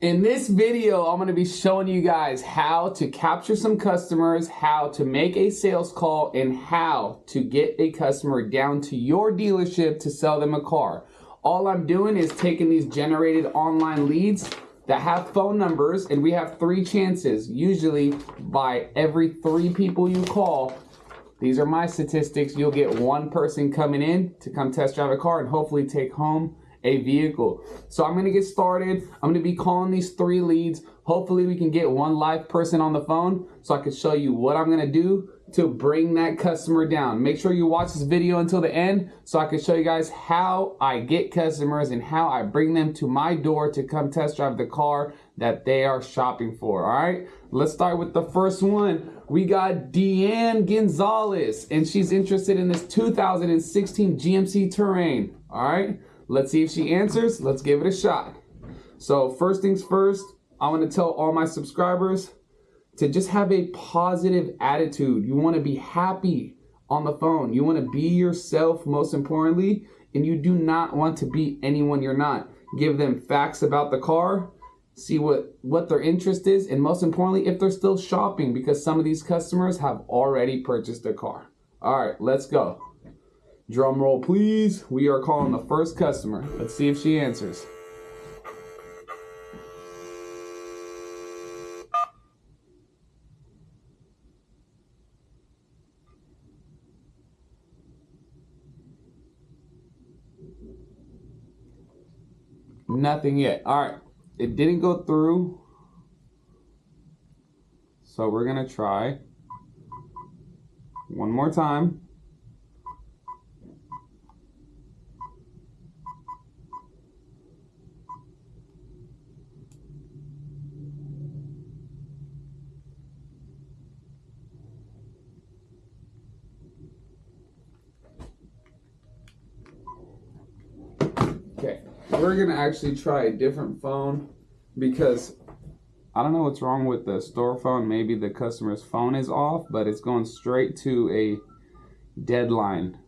In this video, I'm going to be showing you guys how to capture some customers, how to make a sales call, and how to get a customer down to your dealership to sell them a car. All I'm doing is taking these generated online leads that have phone numbers, and we have 3 chances. Usually, by every 3 people you call, these are my statistics, you'll get 1 person coming in to come test drive a car and hopefully take home a vehicle. So I'm going to get started. I'm going to be calling these 3 leads. Hopefully we can get 1 live person on the phone so I can show you what I'm going to do to bring that customer down. Make sure you watch this video until the end so I can show you guys how I get customers and how I bring them to my door to come test drive the car that they are shopping for. All right, let's start with the first one. We got Deanne Gonzalez, and she's interested in this 2016 GMC Terrain. All right, let's see if she answers. Let's give it a shot. So first things first, I want to tell all my subscribers to just have a positive attitude. You want to be happy on the phone. You want to be yourself, most importantly, and you do not want to be anyone you're not. Give them facts about the car, see what their interest is, and most importantly, if they're still shopping, because some of these customers have already purchased their car. All right, let's go. Drum roll, please. We are calling the first customer. Let's see if she answers. Nothing yet. All right, it didn't go through, so we're gonna try one more time. Okay, we're gonna actually try a different phone because I don't know what's wrong with the store phone. Maybe the customer's phone is off, but it's going straight to a deadline.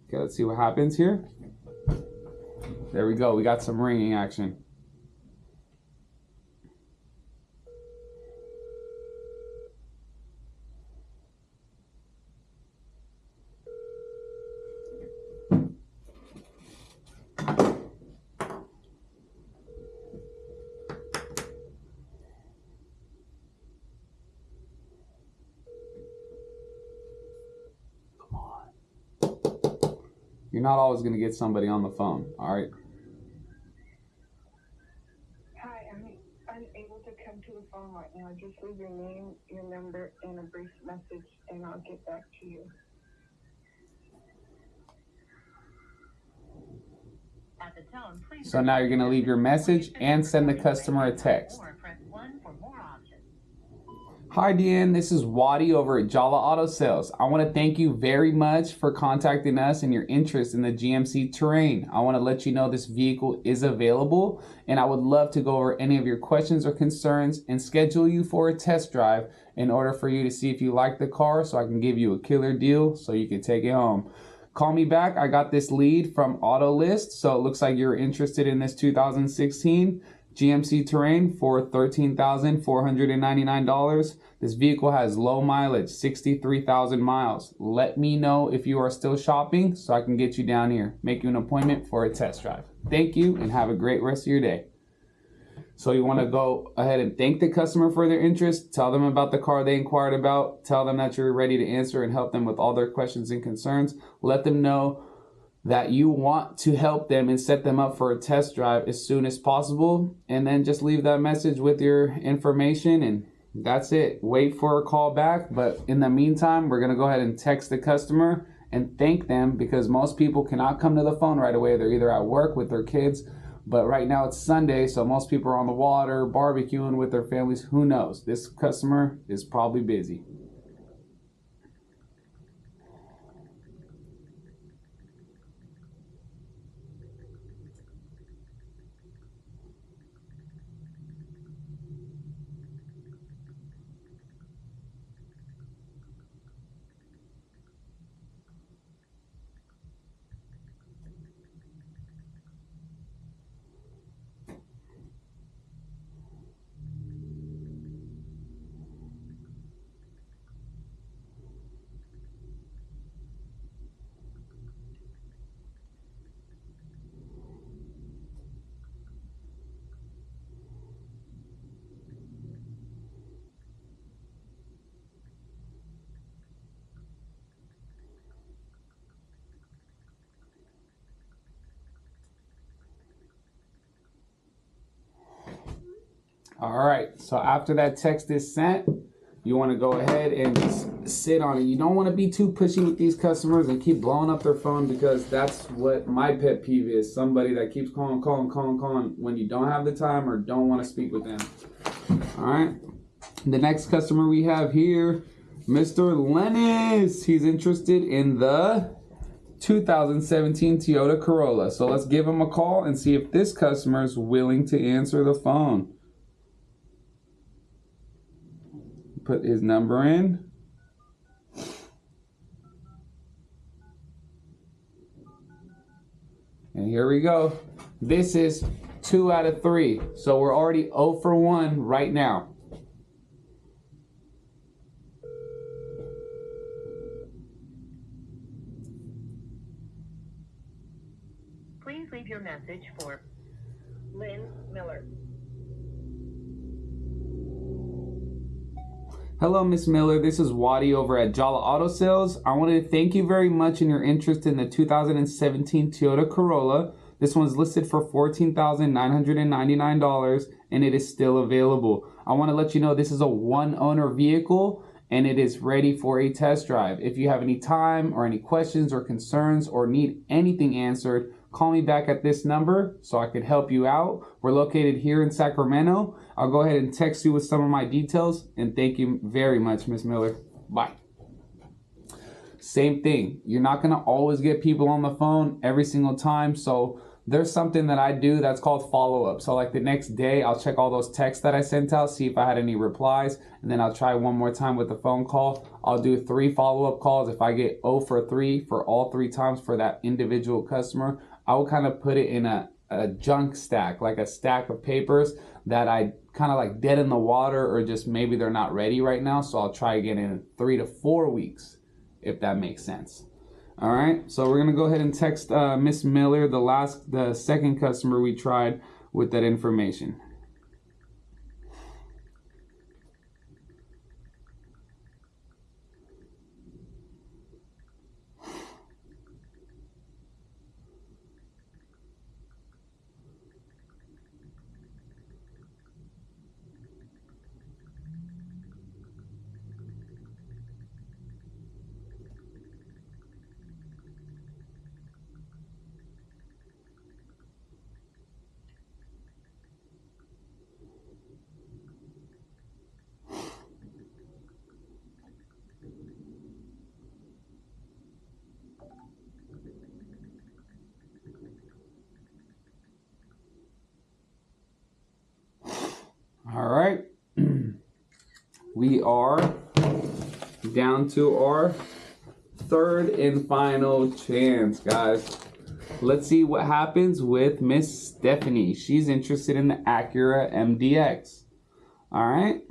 Okay, let's see what happens here. There we go. We got some ringing action. You're not always going to get somebody on the phone, all right? Hi, I'm unable to come to the phone right now. Just leave your name, your number, and a brief message, and I'll get back to you. At the tone, please. So now you're going to leave your message and send the customer a text. Press 1 for more options. Hi Deanne, this is Waddy over at Jala Auto Sales. I want to thank you very much for contacting us and your interest in the GMC Terrain. I want to let you know this vehicle is available, and I would love to go over any of your questions or concerns and schedule you for a test drive in order for you to see if you like the car so I can give you a killer deal so you can take it home. Call me back. I got this lead from AutoList, so it looks like you're interested in this 2016 GMC Terrain for $13,499. This vehicle has low mileage, 63,000 miles. Let me know if you are still shopping so I can get you down here. Make you an appointment for a test drive. Thank you and have a great rest of your day. So you want to go ahead and thank the customer for their interest, tell them about the car they inquired about, tell them that you're ready to answer and help them with all their questions and concerns. Let them know that you want to help them and set them up for a test drive as soon as possible, and then just leave that message with your information, and that's it. Wait for a call back, but in the meantime, we're gonna go ahead and text the customer and thank them, because most people cannot come to the phone right away. They're either at work with their kids, but right now it's Sunday, so most people are on the water, barbecuing with their families. Who knows? This customer is probably busy. All right, so after that text is sent, you want to go ahead and just sit on it. You don't want to be too pushy with these customers and keep blowing up their phone, because that's what my pet peeve is. Somebody that keeps calling when you don't have the time or don't want to speak with them. All right, the next customer we have here, Mr. Lennis. He's interested in the 2017 Toyota Corolla. So let's give him a call and see if this customer is willing to answer the phone. Put his number in. And here we go. This is 2 out of 3. So we're already 0 for 1 right now. Please leave your message for Lynn Miller. Hello, Miss Miller. This is Wadi over at Jala Auto Sales. I wanted to thank you very much in your interest in the 2017 Toyota Corolla. This one's listed for $14,999 and it is still available. I want to let you know this is a one-owner vehicle and it is ready for a test drive. If you have any time or any questions or concerns or need anything answered, call me back at this number so I could help you out. We're located here in Sacramento. I'll go ahead and text you with some of my details, and thank you very much, Miss Miller. Bye. Same thing. You're not going to always get people on the phone every single time, so there's something that I do that's called follow-up. So like the next day, I'll check all those texts that I sent out, see if I had any replies, and then I'll try one more time with the phone call. I'll do 3 follow-up calls. If I get 0 for 3 for all 3 times for that individual customer, I will kind of put it in a junk stack, like a stack of papers that I kind of like dead in the water, or just maybe they're not ready right now. So I'll try again in 3 to 4 weeks, if that makes sense. All right, so we're gonna go ahead and text Miss Miller, the second customer we tried, with that information. All right, we are down to our third and final chance, guys. Let's see what happens with Miss Stephanie. She's interested in the Acura MDX. All right.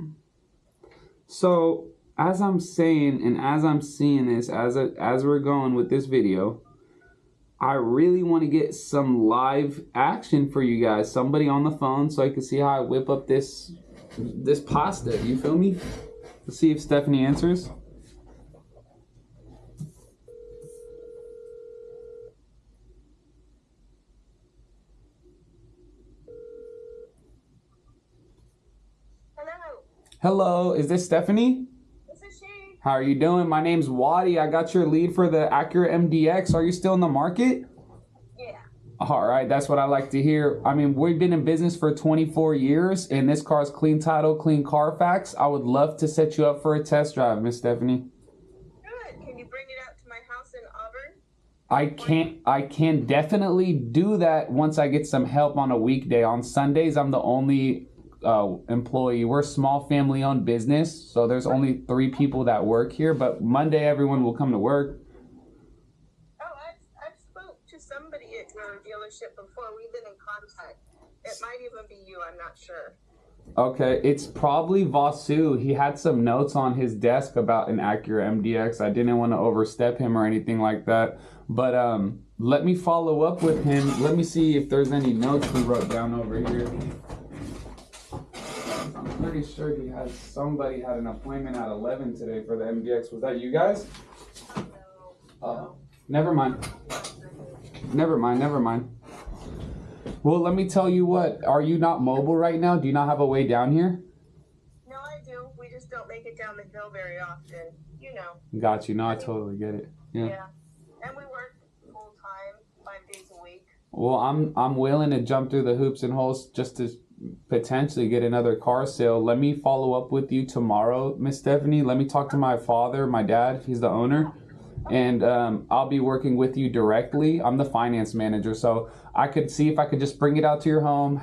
So as I'm saying and as I'm seeing this, as we're going with this video, I really want to get some live action for you guys. Somebody on the phone so I can see how I whip up this pasta. You feel me? Let's see if Stephanie answers. Hello. Hello, is this Stephanie? This is she. How are you doing? My name's Wadi. I got your lead for the Acura MDX. Are you still in the market? Yeah. All right, that's what I like to hear. I mean, we've been in business for 24 years, and this car's clean title, clean Carfax. I would love to set you up for a test drive, Miss Stephanie. Good. Can you bring it out to my house in Auburn? I can definitely do that once I get some help on a weekday. On Sundays, I'm the only employee. We're a small family-owned business, so there's only 3 people that work here, but Monday everyone will come to work. Oh, I've spoke to somebody at your dealership before. We've been in contact. It might even be you. I'm not sure. Okay, it's probably Vasu. He had some notes on his desk about an Acura MDX. I didn't want to overstep him or anything like that, but let me follow up with him. Let me see if there's any notes he wrote down over here. I'm pretty sure somebody had an appointment at 11 today for the MDX. Was that you guys? No. Never mind. Never mind. Well, let me tell you what. Are you not mobile right now? Do you not have a way down here? No, I do. We just don't make it down the hill very often. You know. Got you. No, I totally get it. Yeah. And we work full time, 5 days a week. Well, I'm willing to jump through the hoops and holes just to potentially get another car sale. Let me follow up with you tomorrow, Miss Stephanie. Let me talk to my father, my dad. He's the owner. And I'll be working with you directly. I'm the finance manager, so I could see if I could just bring it out to your home,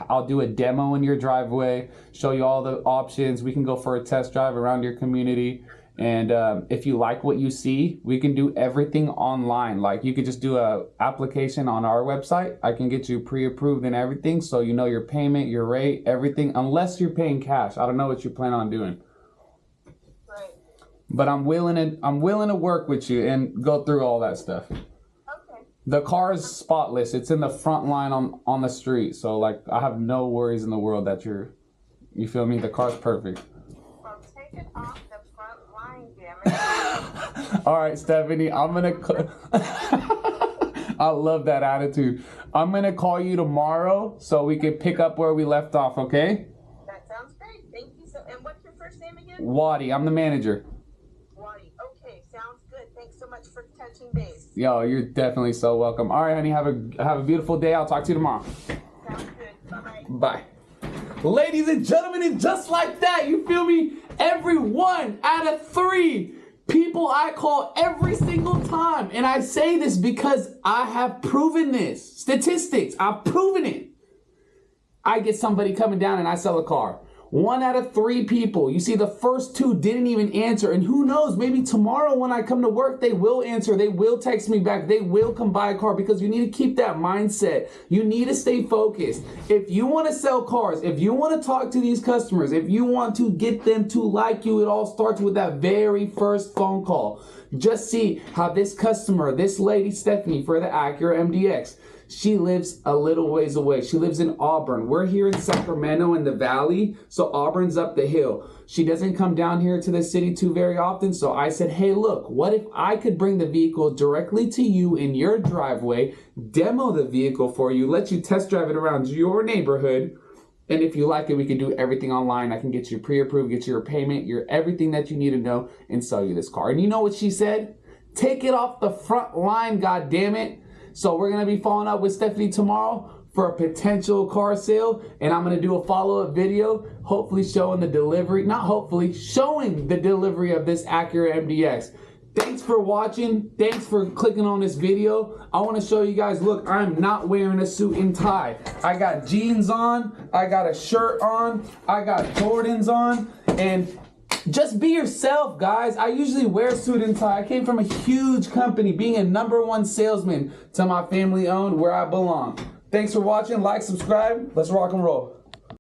I'll do a demo in your driveway, show you all the options. We can go for a test drive around your community. And if you like what you see, we can do everything online. Like you could just do a application on our website. I can get you pre-approved and everything, so you know your payment, your rate, everything, unless you're paying cash. I don't know what you plan on doing. But I'm willing to work with you and go through all that stuff. Okay. The car is spotless. It's in the front line on the street. So like I have no worries in the world that you feel me? The car's perfect. Well, take it off the front line, damn it. All right, Stephanie, I love that attitude. I'm going to call you tomorrow so we can pick up where we left off, okay? That sounds great. Thank you. And what's your first name again? Waddy, I'm the manager. Okay, sounds good. Thanks so much for touching base. Yo, you're definitely so welcome. All right, honey, have a beautiful day. I'll talk to you tomorrow. Sounds good. Bye-bye. Bye. Ladies and gentlemen, and just like that, you feel me? Every 1 out of 3 people I call every single time. And I say this because I have proven this. Statistics, I've proven it. I get somebody coming down and I sell a car. 1 out of 3 people. You see, the first 2 didn't even answer. And who knows, maybe tomorrow when I come to work, they will answer. They will text me back. They will come buy a car, because you need to keep that mindset. You need to stay focused. If you want to sell cars, if you want to talk to these customers, if you want to get them to like you, it all starts with that very first phone call. Just see how this customer, this lady, Stephanie, for the Acura MDX, she lives a little ways away. She lives in Auburn. We're here in Sacramento in the valley, so Auburn's up the hill. She doesn't come down here to the city too very often, so I said, hey, look, what if I could bring the vehicle directly to you in your driveway, demo the vehicle for you, let you test drive it around your neighborhood, and if you like it, we can do everything online. I can get you pre-approved, get you your payment, your everything that you need to know, and sell you this car. And you know what she said? Take it off the front line, goddammit. So we're going to be following up with Stephanie tomorrow for a potential car sale. And I'm going to do a follow-up video, hopefully showing the delivery, not hopefully, showing the delivery of this Acura MDX. Thanks for watching. Thanks for clicking on this video. I want to show you guys, look, I'm not wearing a suit and tie. I got jeans on. I got a shirt on. I got Jordans on. And just be yourself, guys. I usually wear a suit and tie. I came from a huge company, being a #1 salesman to my family owned, where I belong. Thanks for watching. Like, subscribe. Let's rock and roll.